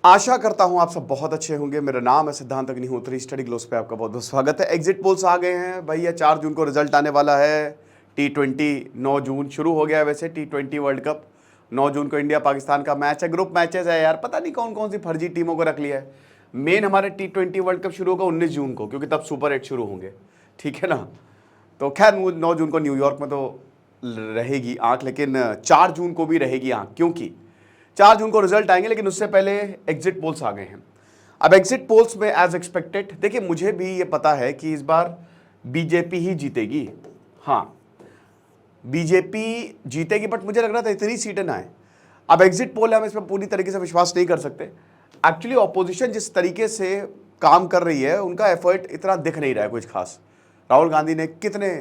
आशा करता हूं आप सब बहुत अच्छे होंगे। मेरा नाम है सिद्धांत अग्निहोत्री। स्टडी ग्लोस पे आपका बहुत बहुत स्वागत है। एग्जिट पोल्स आ गए हैं भैया, 4 जून को रिजल्ट आने वाला है। T20 9 जून शुरू हो गया है। वैसे T20 वर्ल्ड कप 9 जून को इंडिया पाकिस्तान का मैच है। ग्रुप मैचेस है यार, पता नहीं कौन कौन सी फर्जी टीमों को रख लिया है। मेन हमारे T20 वर्ल्ड कप शुरू होगा 19 जून को, क्योंकि तब सुपर 8 शुरू होंगे, ठीक है ना। तो खैर 9 जून को न्यूयॉर्क में तो रहेगी आंख, लेकिन 4 जून को भी रहेगी आंख, क्योंकि 4 जून को रिजल्ट आएंगे। लेकिन उससे पहले एग्जिट पोल्स आ गए हैं। अब एग्जिट पोल्स में एज एक्सपेक्टेड, देखिए मुझे भी ये पता है कि इस बार बीजेपी ही जीतेगी। हाँ, बीजेपी जीतेगी, बट मुझे लग रहा था इतनी सीटें ना आए। अब एग्जिट पोल है, हम इसमें पूरी तरीके से विश्वास नहीं कर सकते। एक्चुअली ऑपोजिशन जिस तरीके से काम कर रही है, उनका एफर्ट इतना दिख नहीं रहा है कुछ खास। राहुल गांधी ने कितने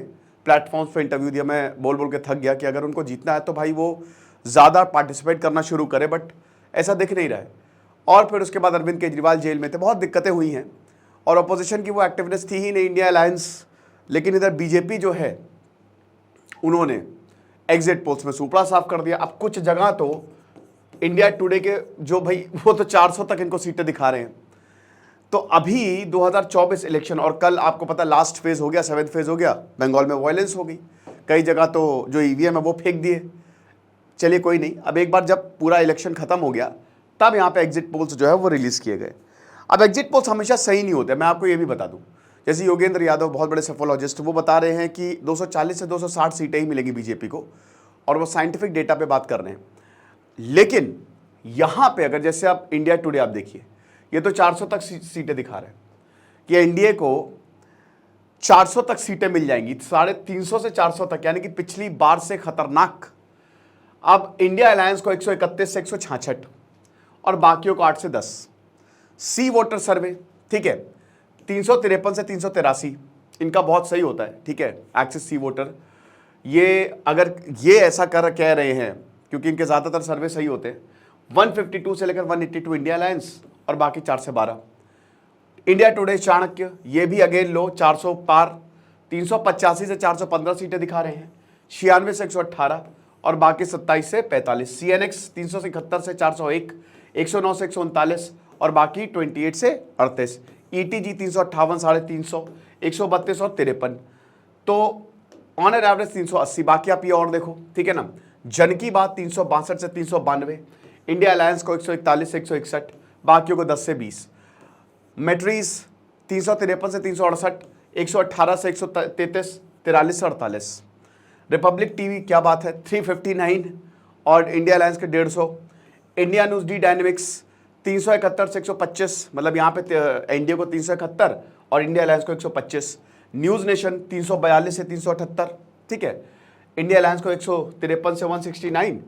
प्लेटफॉर्म्स पे इंटरव्यू दिया, मैं बोल बोल के थक गया कि अगर उनको जीतना है तो भाई वो ज़्यादा पार्टिसिपेट करना शुरू करे, बट ऐसा दिख नहीं रहा है। और फिर उसके बाद अरविंद केजरीवाल जेल में थे, बहुत दिक्कतें हुई हैं और अपोजिशन की वो एक्टिवनेस थी ही नहीं, इंडिया अलायंस। लेकिन इधर बीजेपी जो है, उन्होंने एग्जिट पोल्स में सुपड़ा साफ कर दिया। अब कुछ जगह तो इंडिया टुडे के जो भाई, वो तो 400 तक इनको सीटें दिखा रहे हैं। तो अभी 2024 इलेक्शन, और कल आपको पता लास्ट फेज हो गया, 7th फेज हो गया। बंगाल में वायलेंस हो गई, कई जगह तो जो ईवीएम है वो फेंक दिए। चलिए कोई नहीं, अब एक बार जब पूरा इलेक्शन खत्म हो गया, तब यहाँ पे एग्जिट पोल्स जो है वो रिलीज किए गए। अब एग्जिट पोल्स हमेशा सही नहीं होते, मैं आपको ये भी बता दूं। जैसे योगेंद्र यादव, बहुत बड़े सेफोलॉजिस्ट, वो बता रहे हैं कि 240 से 260 सीटें ही मिलेंगी बीजेपी को, और वो साइंटिफिक डेटा पे बात कर रहे हैं। लेकिन यहाँ पे अगर जैसे आप इंडिया टुडे आप देखिए, ये तो 400 तक सीटें दिखा रहे हैं कि एनडीए को 400 तक सीटें मिल जाएंगी, 350 से 400 तक, यानी कि पिछली बार से खतरनाक। अब इंडिया अलायंस को 131 से 166 और बाकियों को 8 से 10। सी वोटर सर्वे, ठीक है, 353 से 383, इनका बहुत सही होता है, ठीक है। एक्सिस सी वोटर, ये अगर ये ऐसा कह रहे हैं, क्योंकि इनके ज़्यादातर सर्वे सही होते हैं। 152 से लेकर 182 इंडिया अलायंस, और बाकी 4 से 12। इंडिया टुडे चाणक्य, ये भी अगेन लो, 400 पार, 385 से 415 सीटें दिखा रहे हैं। 96 से 118 और बाकी 27 से 45। CNX 371 से 401, 109 से 139 और बाकी 28 से 38। ETG 358, 350, 132 और 53। तो ऑन एन एवरेज 380। बाकी आप ये और देखो, ठीक है ना। जन की बात 362 से 392, इंडिया अलायंस को 141 से 161, बाकियों को 10 से 20। मेट्रीज 353 से 368, 118 से 133, 43 से 48। रिपब्लिक टीवी क्या बात है, 359 और इंडिया अलायंस के 150। इंडिया न्यूज डी डायनेमिक्स 371 से 125, मतलब यहाँ पे एनडीए को 371 और इंडिया अलायंस को 125। न्यूज नेशन 342 से 378, ठीक है, इंडिया अलायंस को 153 से 169।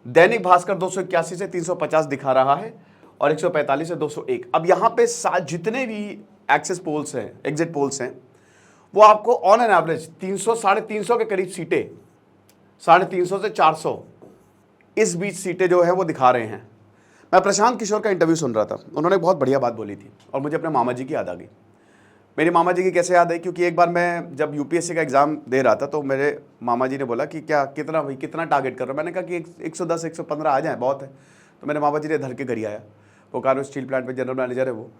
दैनिक भास्कर 281 से 350 दिखा रहा है और 145 से 201। अब यहाँ पे जितने भी एक्सेस पोल्स हैं, एग्जिट पोल्स हैं, वो आपको ऑन एन एवरेज 300 350 के करीब सीटें, 350 से 400 इस बीच सीटें जो है वो दिखा रहे हैं। मैं प्रशांत किशोर का इंटरव्यू सुन रहा था, उन्होंने बहुत बढ़िया बात बोली थी और मुझे अपने मामा जी की याद आ गई। मेरे मामा जी की कैसे याद आई, क्योंकि एक बार मैं जब यूपीएससी का एग्जाम दे रहा था, तो मेरे मामा जी ने बोला कि कितना भाई, कितना टारगेट कर रहे हो। मैंने कहा कि 110 115 आ जाए, बहुत है। तो मेरे मामा जी ने धर के घर आया, वो कारो स्टील प्लांट में जनरल मैनेजर है, वो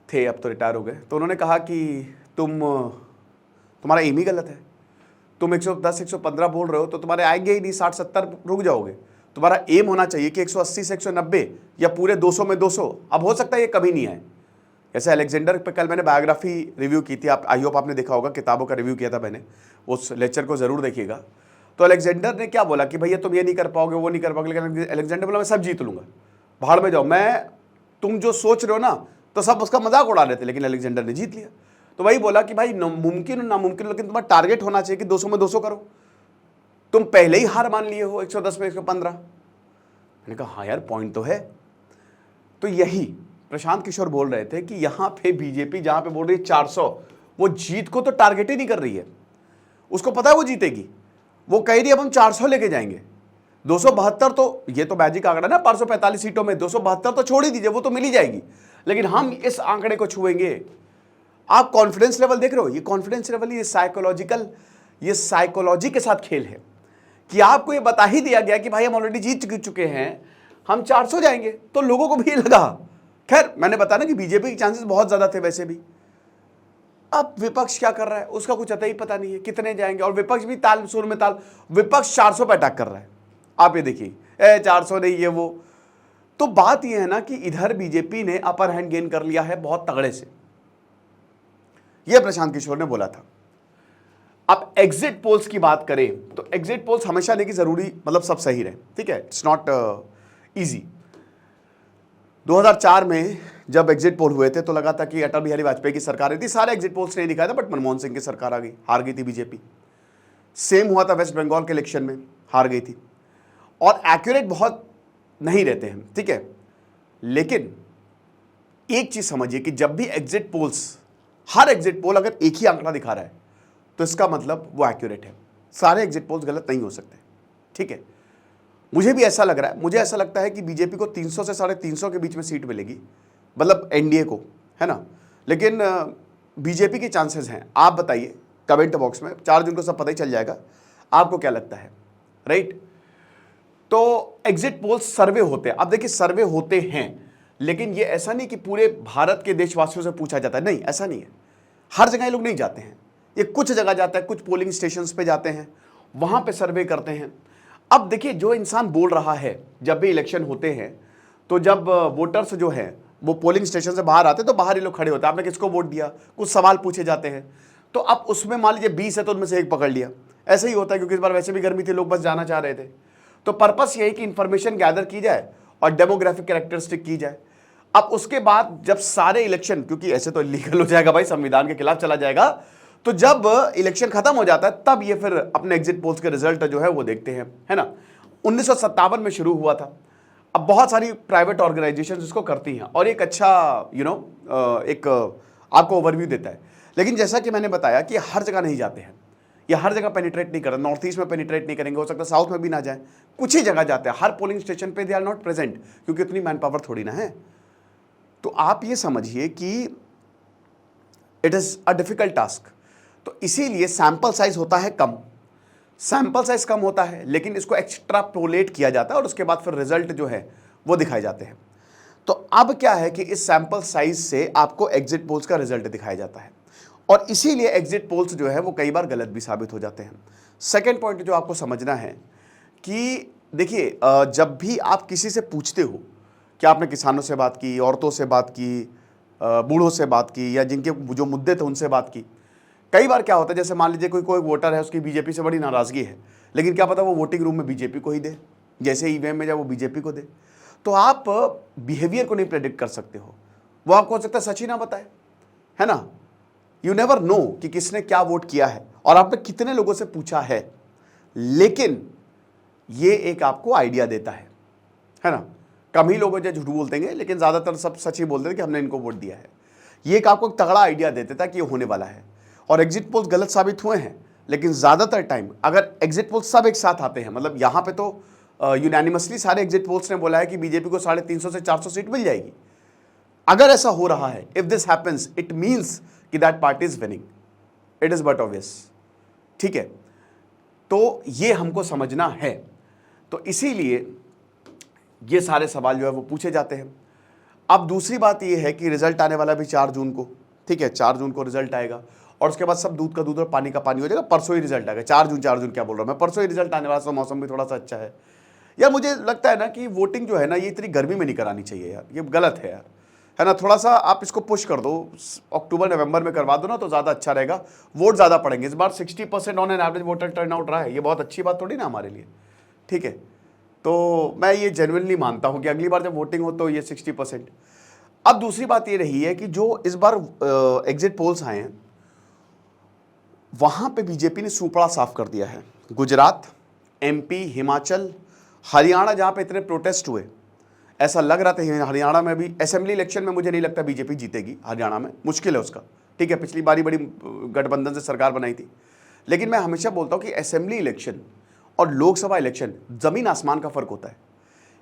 थे, अब तो रिटायर हो गए। तो उन्होंने कहा कि तुम्हारा एम ही गलत है, तुम 110 115 बोल रहे हो तो तुम्हारे आएंगे ही नहीं, 60 70 रुक जाओगे। तुम्हारा एम होना चाहिए कि 180 से 190 या पूरे 200 में 200। अब हो सकता है ये कभी नहीं आए। जैसे अलेक्जेंडर पे कल मैंने बायोग्राफी रिव्यू की थी, आप आई होप आपने देखा होगा, किताबों का रिव्यू किया था मैंने, उस लेक्चर को जरूर देखिएगा। तो अलेक्जेंडर ने क्या बोला कि भैया तुम ये नहीं कर पाओगे, वो नहीं कर पाओगे, लेकिन अलेक्जेंडर बोला मैं सब जीत लूंगा, भाड़ में जाओ, मैं तुम जो सोच रहे हो ना, तो सब उसका मजाक उड़ा रहे थे, लेकिन अलेक्जेंडर ने जीत लिया। तो वही बोला कि भाई मुमकिन नामुमकिन, लेकिन तुम्हारा टारगेट होना चाहिए कि 200 में 200 करो। तुम पहले ही हार मान लिए हो 110 में 115। मैंने कहा हाँ यार, पॉइंट तो है। तो यही प्रशांत किशोर बोल रहे थे कि यहाँ पे बीजेपी जहाँ पे बोल रही है 400, वो जीत को तो टारगेट ही नहीं कर रही है। उसको पता है वो जीतेगी, वो कह रही है अब हम 400 लेके जाएंगे। 272 तो ये तो मैजिक आंकड़ा ना, 545 सीटों में 272 तो छोड़ ही दीजिए, वो तो मिल ही जाएगी, लेकिन हम इस आंकड़े को छुएंगे। आप कॉन्फिडेंस लेवल देख रहे हो, ये कॉन्फिडेंस लेवल, ये साइकोलॉजी के साथ खेल है कि आपको ये बता ही दिया गया कि भाई हम ऑलरेडी जीत चुके हैं, हम 400 जाएंगे। तो लोगों को भी ये लगा खैर मैंने बताया ना कि बीजेपी के चांसेस बहुत ज्यादा थे वैसे भी। अब विपक्ष क्या कर रहा है उसका कुछ अता ही पता नहीं है, कितने जाएंगे। और विपक्ष भी ताल सुर में ताल, विपक्ष 400 पे अटैक कर रहा है। आप ये देखिए 400 नहीं, ये वो। तो बात ये है ना कि इधर बीजेपी ने अपर हैंड गेन कर लिया है बहुत तगड़े से, यह प्रशांत किशोर ने बोला था। अब एग्जिट पोल्स की बात करें तो एग्जिट पोल्स हमेशा नहीं कि जरूरी मतलब सब सही रहे, ठीक है, इट्स नॉट इजी। 2004 में जब एग्जिट पोल हुए थे तो लगा था कि अटल बिहारी वाजपेयी की सरकार थी, सारे एग्जिट पोल्स नहीं दिखाया था, बट मनमोहन सिंह की सरकार आ गई, हार गई थी बीजेपी। सेम हुआ था वेस्ट बंगाल के इलेक्शन में, हार गई थी। और एक्यूरेट बहुत नहीं रहते हैं, ठीक है, लेकिन एक चीज समझिए कि जब भी एग्जिट पोल्स, हर एग्जिट पोल अगर एक ही आंकड़ा दिखा रहा है तो इसका मतलब वो एक्यूरेट है। सारे एग्जिट पोल्स गलत नहीं हो सकते, ठीक है। मुझे भी ऐसा लग रहा है, मुझे ऐसा लगता है कि बीजेपी को 300 से 350 के बीच में सीट मिलेगी, मतलब एनडीए को, है ना। लेकिन बीजेपी के चांसेस हैं। आप बताइए कमेंट बॉक्स में, 4 जून को सब पता ही चल जाएगा, आपको क्या लगता है, राइट। तो एग्जिट पोल्स सर्वे होते हैं। अब देखिए सर्वे होते हैं, लेकिन ये ऐसा नहीं कि पूरे भारत के देशवासियों से पूछा जाता है, नहीं ऐसा नहीं है। हर जगह ये लोग नहीं जाते हैं, ये कुछ जगह जाता है, कुछ पोलिंग स्टेशंस पे जाते हैं, वहां पे सर्वे करते हैं। अब देखिए जो इंसान बोल रहा है, जब भी इलेक्शन होते हैं तो जब वोटर्स जो है वो पोलिंग स्टेशन से बाहर आते हैं तो बाहर ही लोग खड़े होते हैं, आपने किसको वोट दिया, कुछ सवाल पूछे जाते हैं। तो अब उसमें मान लीजिए 20 है तो उनमें से एक पकड़ लिया, ऐसे ही होता है, क्योंकि इस बार वैसे भी गर्मी थी, लोग बस जाना चाह रहे थे। तो पर्पस यही कि इंफॉर्मेशन गैदर की जाए और डेमोग्राफिक कैरेक्टरिस्टिक की जाए। अब उसके बाद जब सारे इलेक्शन, क्योंकि ऐसे तो इलीगल हो जाएगा भाई, संविधान के खिलाफ चला जाएगा, तो जब इलेक्शन खत्म हो जाता है तब ये फिर अपने एग्जिट पोल्स के रिजल्ट जो है वो देखते हैं, है ना। 1957 में शुरू हुआ था। अब बहुत सारी प्राइवेट ऑर्गेनाइजेशंस इसको करती हैं और एक अच्छा एक आपको ओवरव्यू देता है। लेकिन जैसा कि मैंने बताया कि हर जगह नहीं जाते हैं, ये हर जगह पेनिट्रेट नहीं करते, नॉर्थ ईस्ट में पेनिट्रेट नहीं करेंगे, हो सकता है साउथ में भी ना जाए, कुछ ही जगह जाते हैं। हर पोलिंग स्टेशन पे दे आर नॉट प्रेजेंट, क्योंकि उतनी मैन पावर थोड़ी ना है। तो आप ये समझिए कि it is a difficult task. तो इसीलिए सैंपल साइज होता है कम, सैंपल साइज कम होता है, लेकिन इसको एक्सट्रापोलेट किया जाता है और उसके बाद फिर रिजल्ट जो है वो दिखाए जाते हैं। तो अब क्या है कि इस सैंपल साइज से आपको एग्जिट पोल्स का रिजल्ट दिखाया जाता है, और इसीलिए एग्जिट पोल्स जो है वो कई बार गलत भी साबित हो जाते हैं। सेकेंड पॉइंट जो आपको समझना है कि देखिए जब भी आप किसी से पूछते हो कि आपने किसानों से बात की, औरतों से बात की, बूढ़ों से बात की, या जिनके जो मुद्दे थे उनसे बात की, कई बार क्या होता है, जैसे मान लीजिए कोई वोटर है, उसकी बीजेपी से बड़ी नाराजगी है, लेकिन क्या पता वो वोटिंग रूम में बीजेपी को ही दे, जैसे ईवीएम में जाए वो बीजेपी को दे। तो आप बिहेवियर को नहीं प्रेडिक्ट कर सकते हो, वो आपको हो सकता है सच ही ना बताए, है ना। यू नेवर नो कि किसने क्या वोट किया है और आपने कितने लोगों से पूछा है, लेकिन ये एक आपको आइडिया देता है ना। कम ही लोग जो झूठ बोलते हैं, लेकिन ज्यादातर सब सच ही बोलते हैं कि हमने इनको वोट दिया है। ये एक आपको एक तगड़ा आइडिया देता था कि ये होने वाला है। और एग्जिट पोल्स गलत साबित हुए हैं, लेकिन ज्यादातर टाइम अगर एग्जिट पोल्स सब एक साथ आते हैं, मतलब यहां पे तो यूनानिमसली सारे एग्जिट पोल्स ने बोला है कि बीजेपी को 350 से 400 सीट मिल जाएगी। अगर ऐसा हो रहा है, if this happens, it means कि that party is winning, it is but obvious, ठीक है। तो ये हमको समझना है। तो इसीलिए ये सारे सवाल जो है वो पूछे जाते हैं। अब दूसरी बात ये है कि रिजल्ट आने वाला भी 4 जून को, ठीक है, 4 जून को रिजल्ट आएगा और उसके बाद सब दूध का दूध और पानी का पानी हो जाएगा। परसों ही रिजल्ट आएगा, 4 जून क्या बोल रहा हूँ मैं, परसों ही रिजल्ट आने वाला, तो मौसम भी थोड़ा सा अच्छा है यार। मुझे लगता है ना कि वोटिंग जो है ना, ये इतनी गर्मी में नहीं करानी चाहिए यार, ये गलत है यार, है ना। थोड़ा सा आप इसको पुश कर दो, अक्टूबर नवंबर में करवा दो ना, तो ज़्यादा अच्छा रहेगा, वोट ज़्यादा पड़ेंगे। इस बार 60% on an average voter turn out रहा है, ये बहुत अच्छी बात थोड़ी ना हमारे लिए, ठीक है। तो मैं ये जेन्युइनली मानता हूँ कि अगली बार जब वोटिंग हो तो ये 60%। अब दूसरी बात ये रही है कि जो इस बार एग्जिट पोल्स आए हैं, वहां पे बीजेपी ने सूपड़ा साफ कर दिया है। गुजरात, एमपी, हिमाचल, हरियाणा, जहां पे इतने प्रोटेस्ट हुए, ऐसा लग रहा था हरियाणा में भी असेंबली इलेक्शन में मुझे नहीं लगता बीजेपी जीतेगी हरियाणा में, मुश्किल है उसका, ठीक है। पिछली बारी बड़ी गठबंधन से सरकार बनाई थी, लेकिन मैं हमेशा बोलता हूं कि असेंबली इलेक्शन और लोकसभा इलेक्शन जमीन आसमान का फर्क होता है।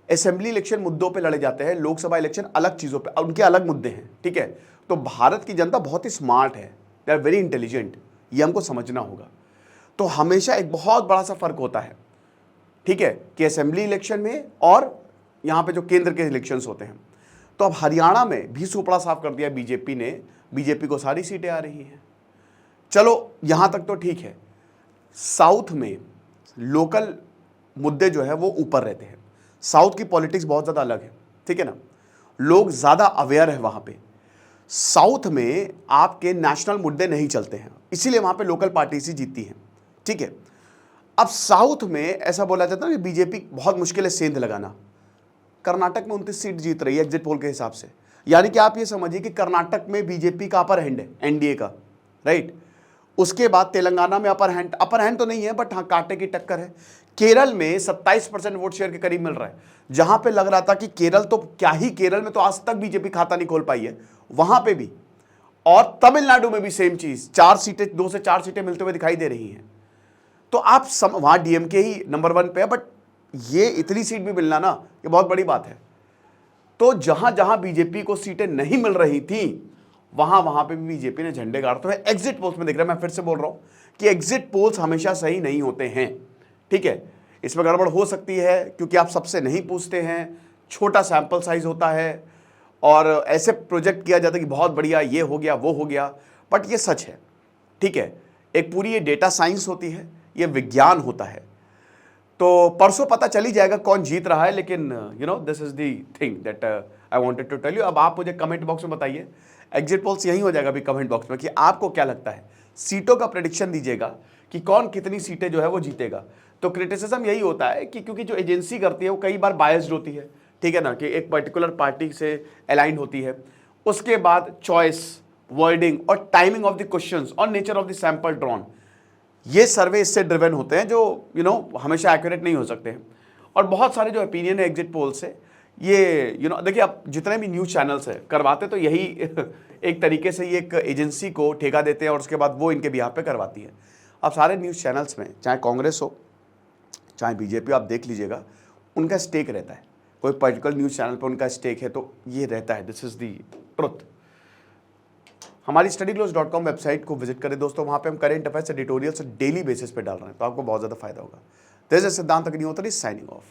असेंबली इलेक्शन मुद्दों पे लड़े जाते हैं, लोकसभा इलेक्शन अलग चीज़ों पे, उनके अलग मुद्दे हैं, ठीक है। तो भारत की जनता बहुत ही स्मार्ट है, दे आर वेरी इंटेलिजेंट, ये हमको समझना होगा। तो हमेशा एक बहुत बड़ा सा फर्क होता है, ठीक है, कि असेंबली इलेक्शन में और यहाँ पे जो केंद्र के इलेक्शंस होते हैं। तो अब हरियाणा में भी सुपड़ा साफ कर दिया बीजेपी ने, बीजेपी को सारी सीटें आ रही हैं। चलो यहां तक तो ठीक है। साउथ में लोकल मुद्दे जो है वो ऊपर रहते हैं, साउथ की पॉलिटिक्स बहुत ज़्यादा अलग है, ठीक है ना, लोग ज़्यादा अवेयर है वहाँ पे। साउथ में आपके नेशनल मुद्दे नहीं चलते हैं, इसीलिए वहाँ पे लोकल पार्टीज ही जीतती हैं, ठीक है। अब साउथ में ऐसा बोला जाता है कि बीजेपी बहुत मुश्किल है सेंध लगाना। कर्नाटक में 29 सीट जीत रही है एग्जिट पोल के हिसाब से, यानी कि आप ये समझिए कि कर्नाटक में बीजेपी का अपर हैंड है, एनडीए का, राइट। उसके बाद तेलंगाना में अपर हैंड तो नहीं है, बट हाँ कांटे की टक्कर है। केरल में 27% वोट शेयर के करीब मिल रहा है, जहां पे लग रहा था कि केरल तो क्या ही, केरल में तो आज तक बीजेपी खाता नहीं खोल पाई है, वहां पे भी। और तमिलनाडु में भी सेम चीज, 2 से 4 सीटें मिलते हुए दिखाई दे रही हैं। तो आप वहां डीएमके ही नंबर 1 पे है, बट ये इतनी सीट भी मिलना ना, ये बहुत बड़ी बात है। तो जहां जहां बीजेपी को सीटें नहीं मिल रही थी, वहां पे भी बीजेपी ने झंडे गाड़ते हुए एग्जिट पोल्स में दिख रहा है। मैं फिर से बोल रहा हूं कि एग्जिट पोल्स हमेशा सही नहीं होते हैं, ठीक है। इसमें गड़बड़ हो सकती है क्योंकि आप सबसे नहीं पूछते हैं, छोटा सैंपल साइज होता है, और ऐसे प्रोजेक्ट किया जाता है कि बहुत बढ़िया ये हो गया वो हो गया, बट ये सच है, ठीक है। एक पूरी ये डेटा साइंस होती है, ये विज्ञान होता है। तो परसों पता चल ही जाएगा कौन जीत रहा है, लेकिन this is the thing that I wanted to tell you. अब आप मुझे कमेंट बॉक्स में बताइए, एग्जिट पोल्स यही हो जाएगा अभी कमेंट बॉक्स में, कि आपको क्या लगता है, सीटों का प्रेडिक्शन दीजिएगा कि कौन कितनी सीटें जो है वो जीतेगा। तो क्रिटिसिज्म यही होता है कि क्योंकि जो एजेंसी करती है वो कई बार बायस्ड होती है, ठीक है ना, कि एक पर्टिकुलर पार्टी से अलाइंड होती है। उसके बाद चॉइस, वर्डिंग और टाइमिंग ऑफ द क्वेश्चंस और nature of the sample drawn, ये सर्वे इससे ड्रिवन होते हैं, जो हमेशा एक्यूरेट नहीं हो सकते हैं। और बहुत सारे जो ओपिनियन है एग्जिट पोल से, ये देखिए, अब जितने भी न्यूज़ चैनल्स है करवाते तो यही एक तरीके से ये एक एजेंसी को ठेका देते हैं और उसके बाद वो इनके बिहाफ पे करवाती है। अब सारे न्यूज़ चैनल्स में, चाहे कांग्रेस हो चाहे बीजेपी, आप देख लीजिएगा, उनका स्टेक रहता है। कोई पर्टिकुलर न्यूज़ चैनल पर उनका स्टेक है तो ये रहता है, दिस इज़ दी ट्रुथ। हमारी studyclose.com वेबसाइट को विजिट करें दोस्तों, वहाँ पे हम current affairs editorials daily basis पे डाल रहे हैं, तो आपको बहुत ज़्यादा फायदा होगा। दिस इज सिद्धांत अग्निहोत्री साइनिंग ऑफ।